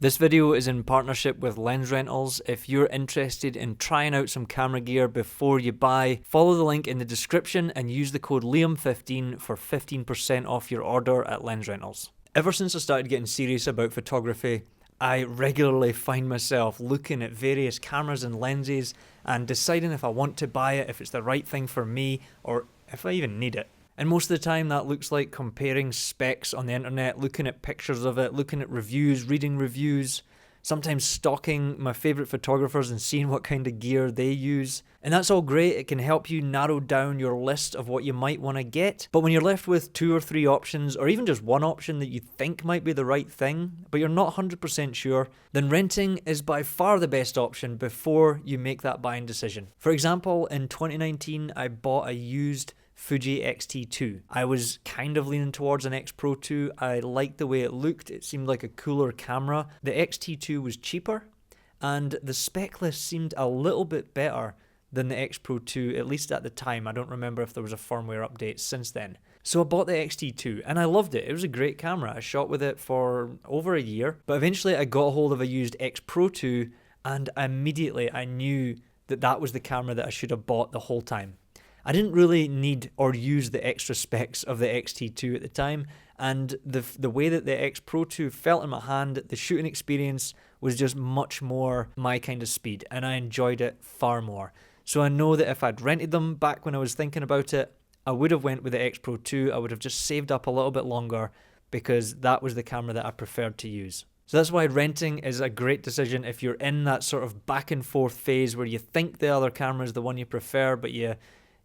This video is in partnership with Lens Rentals. If you're interested in trying out some camera gear before you buy, follow the link in the description and use the code Liam15 for 15% off your order at Lens Rentals. Ever since I started getting serious about photography, I regularly find myself looking at various cameras and lenses and deciding if I want to buy it, if it's the right thing for me, or if I even need it. And most of the time that looks like comparing specs on the internet, looking at pictures of it, looking at reviews, reading reviews, sometimes stalking my favourite photographers and seeing what kind of gear they use. And that's all great, it can help you narrow down your list of what you might want to get. But when you're left with 2 or 3 options, or even just one option that you think might be the right thing, but you're not 100% sure, then renting is by far the best option before you make that buying decision. For example, in 2019, I bought a used Fuji X-T2. I was kind of leaning towards an X Pro 2. I liked the way it looked. It seemed like a cooler camera. The X-T2 was cheaper, and the spec list seemed a little bit better than the X Pro 2, at least at the time. I don't remember if there was a firmware update since then. So I bought the X-T2 and I loved it. It was a great camera. I shot with it for over a year, but eventually I got a hold of a used X Pro 2 and immediately I knew that that was the camera that I should have bought the whole time. I didn't really need or use the extra specs of the X-T2 at the time, and the way that the X Pro 2 felt in my hand, the shooting experience was just much more my kind of speed, and I enjoyed it far more. So I know that if I'd rented them back when I was thinking about it, I would have went with the X Pro 2. I would have just saved up a little bit longer because that was the camera that I preferred to use. So that's why renting is a great decision if you're in that sort of back and forth phase where you think the other camera is the one you prefer, but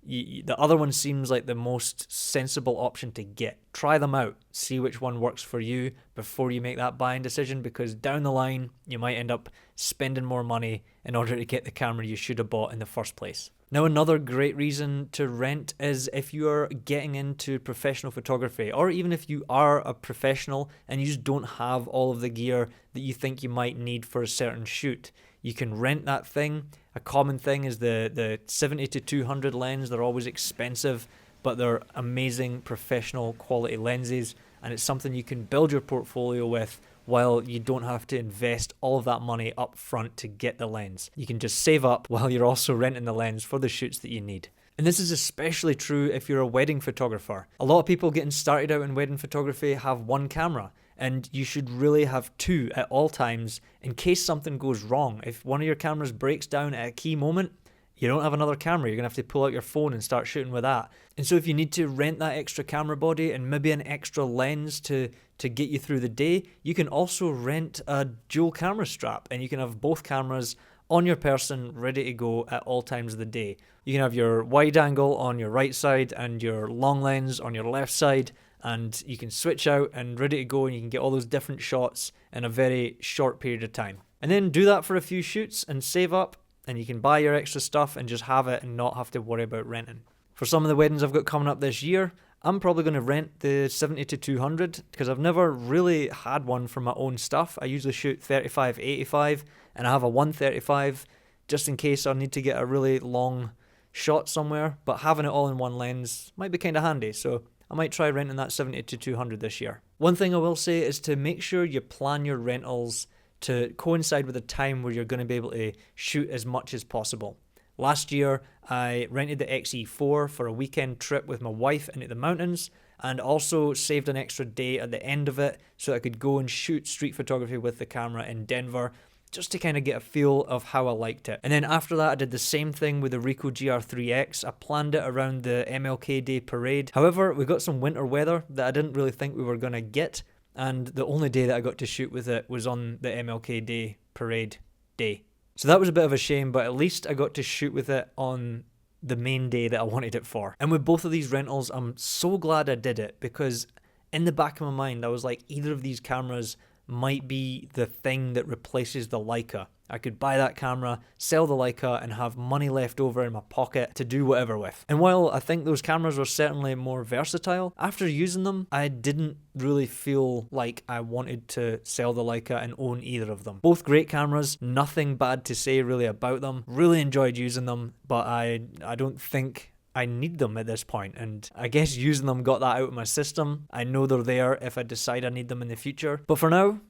the other one seems like the most sensible option to get. Try them out, see which one works for you before you make that buying decision, because down the line you might end up spending more money in order to get the camera you should have bought in the first place. Now, another great reason to rent is if you're getting into professional photography, or even if you are a professional and you just don't have all of the gear that you think you might need for a certain shoot. You can rent that thing. A common thing is the 70 to 200 lens. They're always expensive, but they're amazing professional quality lenses, and it's something you can build your portfolio with while you don't have to invest all of that money up front to get the lens. You can just save up while you're also renting the lens for the shoots that you need. And this is especially true if you're a wedding photographer. A lot of people getting started out in wedding photography have one camera, and you should really have 2 at all times in case something goes wrong. If one of your cameras breaks down at a key moment, you don't have another camera. You're going to have to pull out your phone and start shooting with that. And so if you need to rent that extra camera body and maybe an extra lens to get you through the day, you can also rent a dual camera strap, and you can have both cameras on your person ready to go at all times of the day. You can have your wide angle on your right side and your long lens on your left side, and you can switch out and ready to go, and you can get all those different shots in a very short period of time. And then do that for a few shoots and save up, and you can buy your extra stuff and just have it and not have to worry about renting. For some of the weddings I've got coming up this year, I'm probably going to rent the 70 to 200 because I've never really had one for my own stuff. I usually shoot 35-85 and I have a 135 just in case I need to get a really long shot somewhere, but having it all in one lens might be kind of handy, so I might try renting that 70 to 200 this year. One thing I will say is to make sure you plan your rentals to coincide with a time where you're going to be able to shoot as much as possible. Last year, I rented the XE4 for a weekend trip with my wife into the mountains, and also saved an extra day at the end of it so I could go and shoot street photography with the camera in Denver, just to kind of get a feel of how I liked it. And then after that, I did the same thing with the Ricoh GR3X. I planned it around the MLK Day parade. However, we got some winter weather that I didn't really think we were going to get, and the only day that I got to shoot with it was on the MLK Day parade day. So that was a bit of a shame, but at least I got to shoot with it on the main day that I wanted it for. And with both of these rentals, I'm so glad I did it, because in the back of my mind, I was like, either of these cameras might be the thing that replaces the Leica. I could buy that camera, sell the Leica, and have money left over in my pocket to do whatever with. And while I think those cameras were certainly more versatile, after using them, I didn't really feel like I wanted to sell the Leica and own either of them. Both great cameras, nothing bad to say really about them. Really enjoyed using them, but I don't think I need them at this point, and I guess using them got that out of my system. I know they're there if I decide I need them in the future, but for now,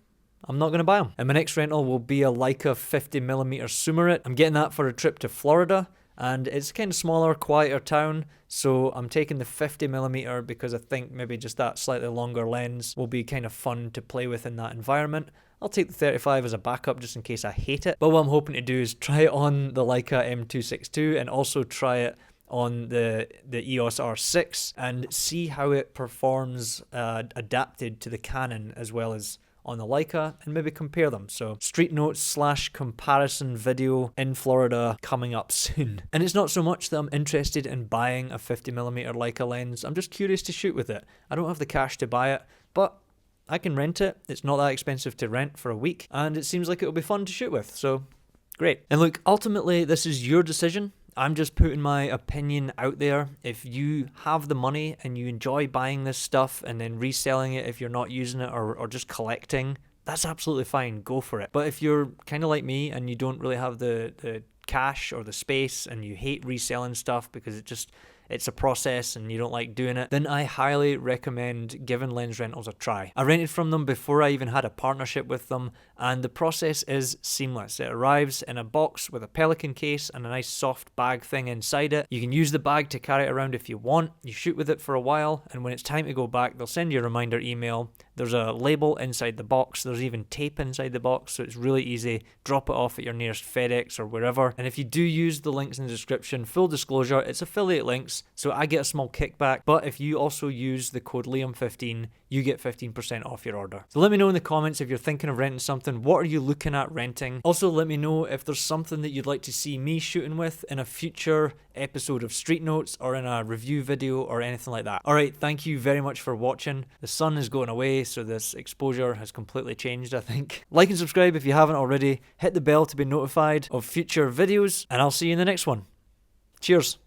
I'm not going to buy them. And my next rental will be a Leica 50mm Summit. I'm getting that for a trip to Florida, and it's kind of smaller, quieter town, so I'm taking the 50mm because I think maybe just that slightly longer lens will be kind of fun to play with in that environment. I'll take the 35 as a backup just in case I hate it. But what I'm hoping to do is try it on the Leica M262 and also try it on the EOS R6 and see how it performs adapted to the Canon as well as on the Leica, and maybe compare them. So street notes / comparison video in Florida coming up soon. And it's not so much that I'm interested in buying a 50mm Leica lens, I'm just curious to shoot with it. I don't have the cash to buy it, but I can rent it. It's not that expensive to rent for a week, and it seems like it'll be fun to shoot with, so great. And look, ultimately this is your decision. I'm just putting my opinion out there. If you have the money and you enjoy buying this stuff and then reselling it if you're not using it or just collecting, that's absolutely fine. Go for it. But if you're kind of like me and you don't really have the cash or the space and you hate reselling stuff because it's a process and you don't like doing it, then I highly recommend giving Lens Rentals a try. I rented from them before I even had a partnership with them, and the process is seamless. It arrives in a box with a Pelican case and a nice soft bag thing inside it. You can use the bag to carry it around if you want. You shoot with it for a while, and when it's time to go back, they'll send you a reminder email. There's a label inside the box. There's even tape inside the box, so it's really easy. Drop it off at your nearest FedEx or wherever. And if you do use the links in the description, full disclosure, it's affiliate links, so I get a small kickback. But if you also use the code Liam15, you get 15% off your order. So let me know in the comments if you're thinking of renting something. What are you looking at renting? Also, let me know if there's something that you'd like to see me shooting with in a future episode of Street Notes or in a review video or anything like that. Alright, thank you very much for watching. The sun is going away, so this exposure has completely changed, I think. Like and subscribe if you haven't already. Hit the bell to be notified of future videos, and I'll see you in the next one. Cheers.